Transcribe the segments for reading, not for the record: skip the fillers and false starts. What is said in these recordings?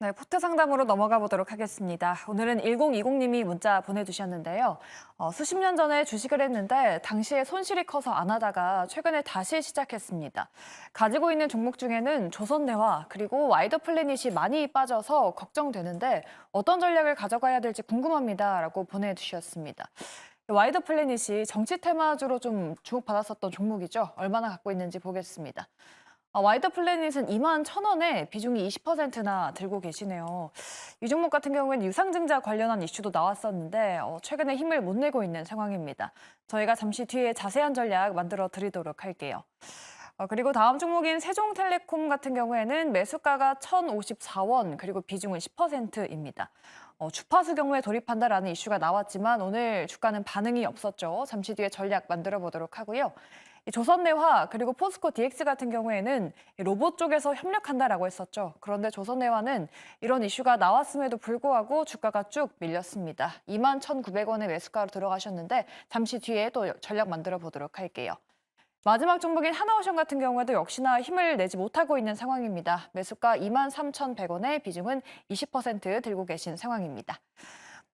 네, 포트 상담으로 넘어가 보도록 하겠습니다. 오늘은 1020님이 문자 보내주셨는데요. 수십 년 전에 주식을 했는데 당시에 손실이 커서 안 하다가 최근에 다시 시작했습니다. 가지고 있는 종목 중에는 조선내화 그리고 와이더 플래닛이 많이 빠져서 걱정되는데 어떤 전략을 가져가야 될지 궁금합니다. 라고 보내주셨습니다. 와이더 플래닛이 정치 테마주로 좀 주목받았었던 종목이죠. 얼마나 갖고 있는지 보겠습니다. 와이더 플래닛은 21,000원에 비중이 20%나 들고 계시네요. 이 종목 같은 경우에는 유상증자 관련한 이슈도 나왔었는데 최근에 힘을 못 내고 있는 상황입니다. 저희가 잠시 뒤에 자세한 전략 만들어 드리도록 할게요. 그리고 다음 종목인 세종텔레콤 같은 경우에는 매수가가 1,054원 그리고 비중은 10%입니다. 주파수 경우에 돌입한다라는 이슈가 나왔지만 오늘 주가는 반응이 없었죠. 잠시 뒤에 전략 만들어 보도록 하고요. 이 조선내화 그리고 포스코 DX 같은 경우에는 로봇 쪽에서 협력한다라고 했었죠. 그런데 조선내화는 이런 이슈가 나왔음에도 불구하고 주가가 쭉 밀렸습니다. 21,900원의 매수가로 들어가셨는데 잠시 뒤에 또 전략 만들어 보도록 할게요. 마지막 종목인 하나오션 같은 경우에도 역시나 힘을 내지 못하고 있는 상황입니다. 매수가 23,100원에 비중은 20% 들고 계신 상황입니다.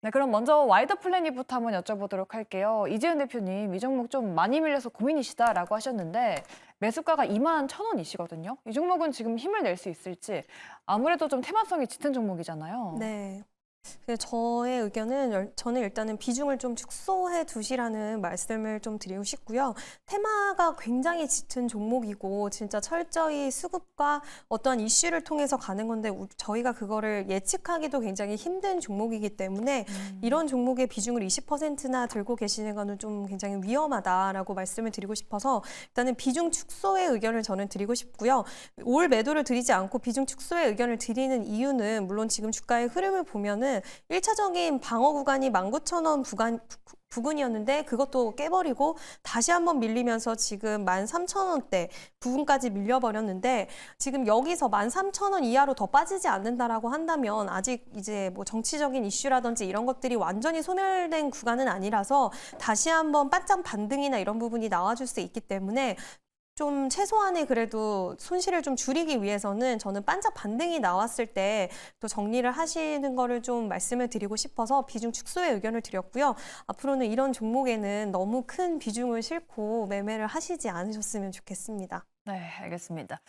네, 그럼 먼저 와이더 플래닛부터 한번 여쭤보도록 할게요. 이지은 대표님, 이 종목 좀 많이 밀려서 고민이시다라고 하셨는데 매수가가 21,000원이시거든요. 이 종목은 지금 힘을 낼 수 있을지 아무래도 좀 테마성이 짙은 종목이잖아요. 네. 저의 의견은 저는 일단은 비중을 좀 축소해 두시라는 말씀을 좀 드리고 싶고요. 테마가 굉장히 짙은 종목이고 진짜 철저히 수급과 어떠한 이슈를 통해서 가는 건데 저희가 그거를 예측하기도 굉장히 힘든 종목이기 때문에 이런 종목의 비중을 20%나 들고 계시는 거는 좀 굉장히 위험하다라고 말씀을 드리고 싶어서 일단은 비중 축소의 의견을 저는 드리고 싶고요. 올 매도를 드리지 않고 비중 축소의 의견을 드리는 이유는 물론 지금 주가의 흐름을 보면은 1차적인 방어 구간이 19,000원 부근이었는데 그것도 깨버리고 다시 한번 밀리면서 지금 13,000원대 부근까지 밀려버렸는데 지금 여기서 13,000원 이하로 더 빠지지 않는다라고 한다면 아직 이제 뭐 정치적인 이슈라든지 이런 것들이 완전히 소멸된 구간은 아니라서 다시 한번 반짝 반등이나 이런 부분이 나와줄 수 있기 때문에 좀 최소한의 그래도 손실을 좀 줄이기 위해서는 저는 반짝 반등이 나왔을 때 또 정리를 하시는 거를 좀 말씀을 드리고 싶어서 비중 축소의 의견을 드렸고요. 앞으로는 이런 종목에는 너무 큰 비중을 싣고 매매를 하시지 않으셨으면 좋겠습니다. 네, 알겠습니다.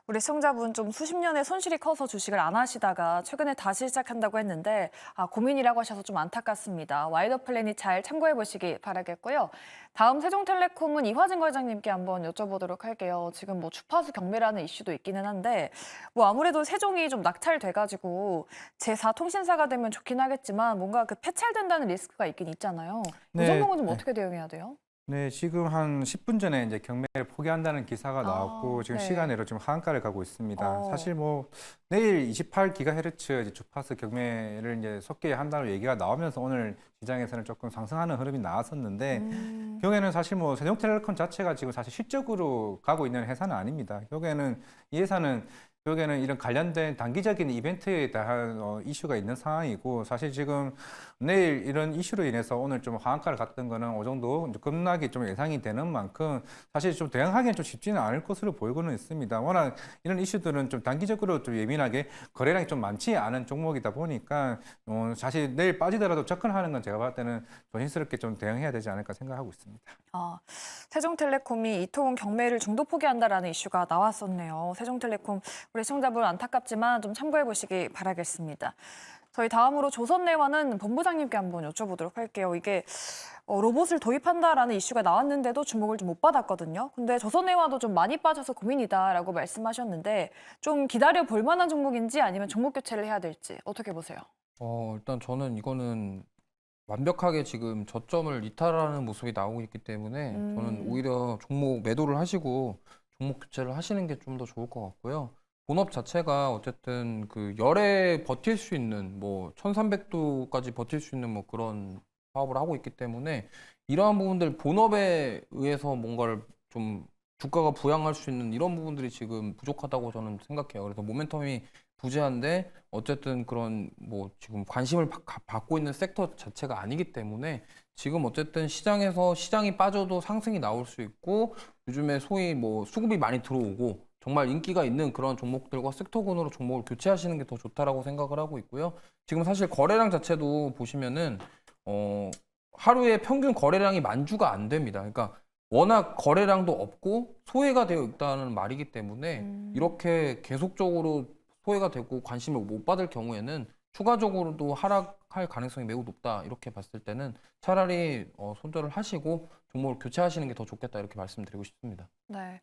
우리 시청자분 좀 수십 년의 손실이 커서 주식을 안 하시다가 최근에 다시 시작한다고 했는데 고민이라고 하셔서 좀 안타깝습니다. 와이더 플래닛 잘 참고해 보시기 바라겠고요. 다음 세종텔레콤은 이화진 과장님께 한번 여쭤보도록 할게요. 지금 뭐 주파수 경매라는 이슈도 있기는 한데 뭐 아무래도 세종이 좀 낙찰돼가지고 제4 통신사가 되면 좋긴 하겠지만 뭔가 그 폐찰된다는 리스크가 있긴 있잖아요. 이 네, 종목은 좀 어떻게 대응해야 돼요? 네, 지금 한 10분 전에 이제 경매를 포기한다는 기사가 나왔고 지금 네. 시간으로 지금 하한가를 가고 있습니다. 어. 사실 뭐 내일 28GHz 주파수 경매를 이제 속게 한다는 얘기가 나오면서 오늘 시장에서는 조금 상승하는 흐름이 나왔었는데 결국에는 사실 뭐 세종텔레콤 자체가 지금 사실 실적으로 가고 있는 회사는 아닙니다. 결국에는 이 회사는 결국에는 이런 관련된 단기적인 이벤트에 대한 이슈가 있는 상황이고 사실 지금 내일 이런 이슈로 인해서 오늘 좀 하한가를 갔던 거는 어느 정도 이제 급락이 좀 예상이 되는 만큼 사실 좀 대응하기는 좀 쉽지는 않을 것으로 보이고는 있습니다. 워낙 이런 이슈들은 좀 단기적으로 좀 예민하게 거래량이 좀 많지 않은 종목이다 보니까 사실 내일 빠지더라도 접근하는 건 제가 봤을 때는 조심스럽게 좀 대응해야 되지 않을까 생각하고 있습니다. 세종텔레콤이 이통 경매를 중도 포기한다라는 이슈가 나왔었네요. 세종텔레콤 우리 시청자분 안타깝지만 좀 참고해 보시기 바라겠습니다. 저희 다음으로 조선내화는 본부장님께 한번 여쭤보도록 할게요. 이게 로봇을 도입한다라는 이슈가 나왔는데도 주목을 좀 못 받았거든요. 근데 조선내화도 좀 많이 빠져서 고민이다라고 말씀하셨는데 좀 기다려 볼 만한 종목인지 아니면 종목 교체를 해야 될지 어떻게 보세요? 일단 저는 이거는 완벽하게 지금 저점을 이탈하는 모습이 나오고 있기 때문에 저는 오히려 종목 매도를 하시고 종목 교체를 하시는 게 좀 더 좋을 것 같고요. 본업 자체가 어쨌든 그 열에 버틸 수 있는 뭐 1300도까지 버틸 수 있는 뭐 그런 사업을 하고 있기 때문에 이러한 부분들 본업에 의해서 뭔가를 좀 주가가 부양할 수 있는 이런 부분들이 지금 부족하다고 저는 생각해요. 그래서 모멘텀이 부재한데 어쨌든 그런 뭐 지금 관심을 받고 있는 섹터 자체가 아니기 때문에 지금 어쨌든 시장에서 시장이 빠져도 상승이 나올 수 있고 요즘에 소위 뭐 수급이 많이 들어오고 정말 인기가 있는 그런 종목들과 섹터군으로 종목을 교체하시는 게 더 좋다라고 생각을 하고 있고요. 지금 사실 거래량 자체도 보시면은 하루에 평균 거래량이 10,000주가 안 됩니다. 그러니까 워낙 거래량도 없고 소외가 되어 있다는 말이기 때문에 이렇게 계속적으로 소외가 되고 관심을 못 받을 경우에는 추가적으로도 하락할 가능성이 매우 높다. 이렇게 봤을 때는 차라리 손절을 하시고 종목을 교체하시는 게 더 좋겠다. 이렇게 말씀드리고 싶습니다. 네.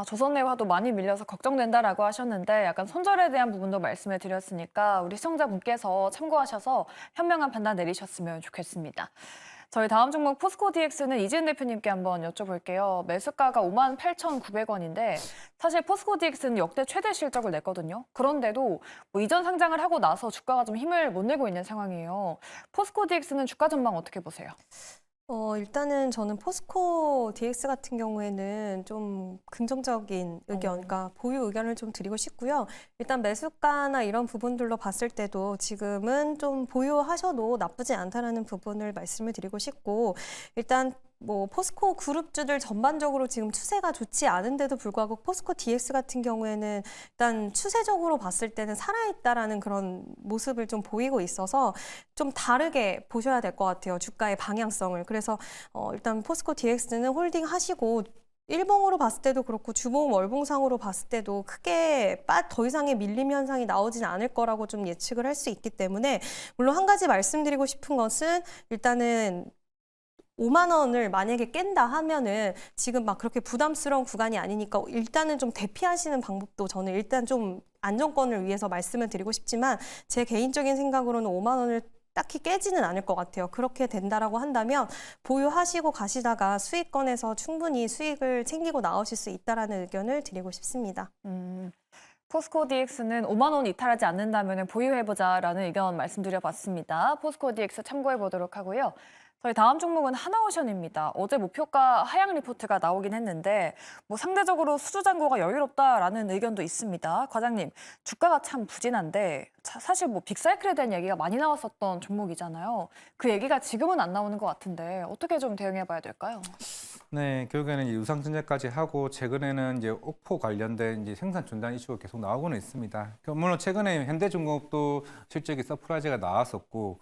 조선내화도 많이 밀려서 걱정된다라고 하셨는데 약간 손절에 대한 부분도 말씀을 드렸으니까 우리 시청자분께서 참고하셔서 현명한 판단 내리셨으면 좋겠습니다. 저희 다음 종목 포스코 DX는 이지은 대표님께 한번 여쭤볼게요. 매수가가 58,900원인데 사실 포스코 DX는 역대 최대 실적을 냈거든요. 그런데도 뭐 이전 상장을 하고 나서 주가가 좀 힘을 못 내고 있는 상황이에요. 포스코 DX는 주가 전망 어떻게 보세요? 일단은 저는 포스코 DX 같은 경우에는 좀 긍정적인 의견, 그러니까 보유 의견을 좀 드리고 싶고요. 일단 매수가나 이런 부분들로 봤을 때도 지금은 좀 보유하셔도 나쁘지 않다라는 부분을 말씀을 드리고 싶고, 일단 뭐 포스코 그룹주들 전반적으로 지금 추세가 좋지 않은데도 불구하고 포스코 DX 같은 경우에는 일단 추세적으로 봤을 때는 살아있다라는 그런 모습을 좀 보이고 있어서 좀 다르게 보셔야 될 것 같아요. 주가의 방향성을. 그래서 일단 포스코 DX는 홀딩 하시고 일봉으로 봤을 때도 그렇고 주봉 월봉상으로 봤을 때도 크게 더 이상의 밀림 현상이 나오진 않을 거라고 좀 예측을 할 수 있기 때문에, 물론 한 가지 말씀드리고 싶은 것은 일단은 5만 원을 만약에 깬다 하면은 지금 막 그렇게 부담스러운 구간이 아니니까 일단은 좀 대피하시는 방법도 저는 일단 좀 안정권을 위해서 말씀을 드리고 싶지만, 제 개인적인 생각으로는 5만 원을 딱히 깨지는 않을 것 같아요. 그렇게 된다라고 한다면 보유하시고 가시다가 수익권에서 충분히 수익을 챙기고 나오실 수 있다라는 의견을 드리고 싶습니다. 포스코 DX는 5만 원 이탈하지 않는다면 보유해보자라는 의견 말씀드려봤습니다. 포스코 DX 참고해보도록 하고요. 저희 다음 종목은 하나오션입니다. 어제 목표가 하향 리포트가 나오긴 했는데 뭐 상대적으로 수주 잔고가 여유롭다라는 의견도 있습니다. 과장님, 주가가 참 부진한데 사실 뭐 빅사이클에 대한 얘기가 많이 나왔었던 종목이잖아요. 그 얘기가 지금은 안 나오는 것 같은데 어떻게 좀 대응해봐야 될까요? 네, 결국에는 이제 유상증자까지 하고 최근에는 이제 옥포 관련된 이제 생산 중단 이슈가 계속 나오고는 있습니다. 물론 최근에 현대중공업도 실적이 서프라이즈가 나왔었고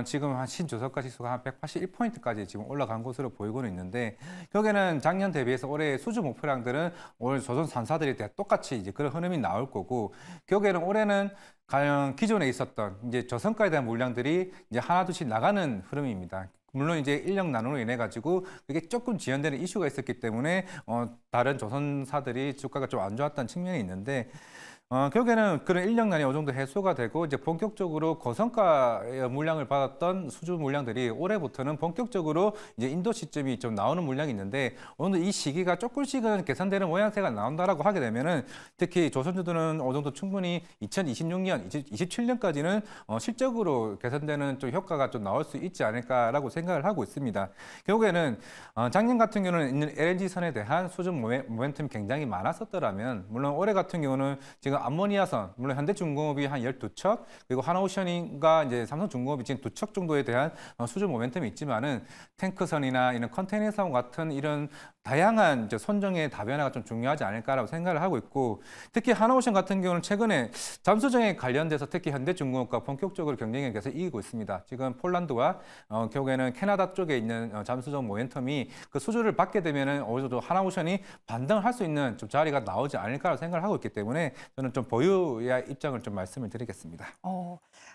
지금 한 신조선가 지수가 한 181포인트까지 지금 올라간 것으로 보이고는 있는데, 결국에는 작년 대비해서 올해 수주 목표량들은 올 조선 3사들이 똑같이 이제 그런 흐름이 나올 거고, 결국에는 올해는 과연 기존에 있었던 이제 저성가에 대한 물량들이 이제 하나둘씩 나가는 흐름입니다. 물론 이제 인력 난으로 인해 가지고 그게 조금 지연되는 이슈가 있었기 때문에 다른 조선사들이 주가가 좀 안 좋았다는 측면이 있는데, 결국에는 그런 인력난이 어느 정도 해소가 되고 이제 본격적으로 고성가의 물량을 받았던 수주 물량들이 올해부터는 본격적으로 이제 인도 시점이 좀 나오는 물량이 있는데, 어느 정도 이 시기가 조금씩은 개선되는 모양새가 나온다라고 하게 되면은 특히 조선주들은 어느 정도 충분히 2026년, 27년까지는 실적으로 개선되는 좀 효과가 좀 나올 수 있지 않을까라고 생각을 하고 있습니다. 결국에는 작년 같은 경우는 있는 LNG선에 대한 수주 모멘텀이 굉장히 많았었더라면, 물론 올해 같은 경우는 지금 암모니아선, 물론 현대중공업이 한 12척, 그리고 하나오션과 이제 삼성중공업이 지금 2척 정도에 대한 수주 모멘텀이 있지만은 탱크선이나 이런 컨테이너선 같은 이런 다양한 이제 선정의 다변화가 좀 중요하지 않을까라고 생각을 하고 있고, 특히 하나오션 같은 경우는 최근에 잠수정에 관련돼서 특히 현대중공업과 본격적으로 경쟁에 계속 이기고 있습니다. 지금 폴란드와 결국에는 캐나다 쪽에 있는 잠수정 모멘텀이 그 수주를 받게 되면은 어느 정도 하나오션이 반등을 할 수 있는 좀 자리가 나오지 않을까라고 생각을 하고 있기 때문에 저는 좀 보유의 입장을 좀 말씀을 드리겠습니다.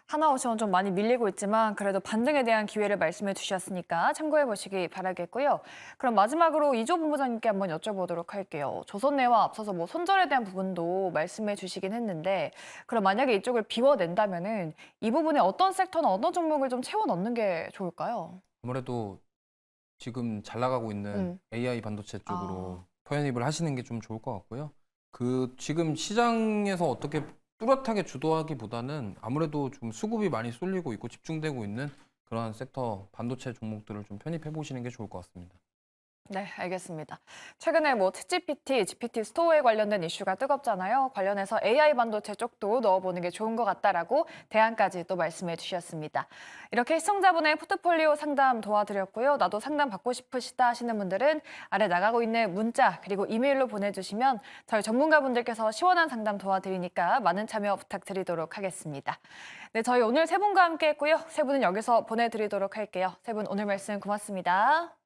하나오션 좀 많이 밀리고 있지만 그래도 반등에 대한 기회를 말씀해 주셨으니까 참고해 보시기 바라겠고요. 그럼 마지막으로 이조 본부장님께 한번 여쭤보도록 할게요. 조선내와 앞서서 뭐 손절에 대한 부분도 말씀해 주시긴 했는데, 그럼 만약에 이쪽을 비워낸다면은 이 부분에 어떤 섹터나 어떤 종목을 좀 채워 넣는 게 좋을까요? 아무래도 지금 잘 나가고 있는 AI 반도체 쪽으로 편입을 하시는 게 좀 좋을 것 같고요. 지금 시장에서 어떻게 뚜렷하게 주도하기보다는 아무래도 좀 수급이 많이 쏠리고 있고 집중되고 있는 그러한 섹터 반도체 종목들을 좀 편입해 보시는 게 좋을 것 같습니다. 네, 알겠습니다. 최근에 뭐 챗GPT, GPT 스토어에 관련된 이슈가 뜨겁잖아요. 관련해서 AI 반도체 쪽도 넣어보는 게 좋은 것 같다라고 대안까지 또 말씀해 주셨습니다. 이렇게 시청자분의 포트폴리오 상담 도와드렸고요. 나도 상담 받고 싶으시다 하시는 분들은 아래 나가고 있는 문자 그리고 이메일로 보내주시면 저희 전문가분들께서 시원한 상담 도와드리니까 많은 참여 부탁드리도록 하겠습니다. 네, 저희 오늘 세 분과 함께 했고요. 세 분은 여기서 보내드리도록 할게요. 세 분 오늘 말씀 고맙습니다.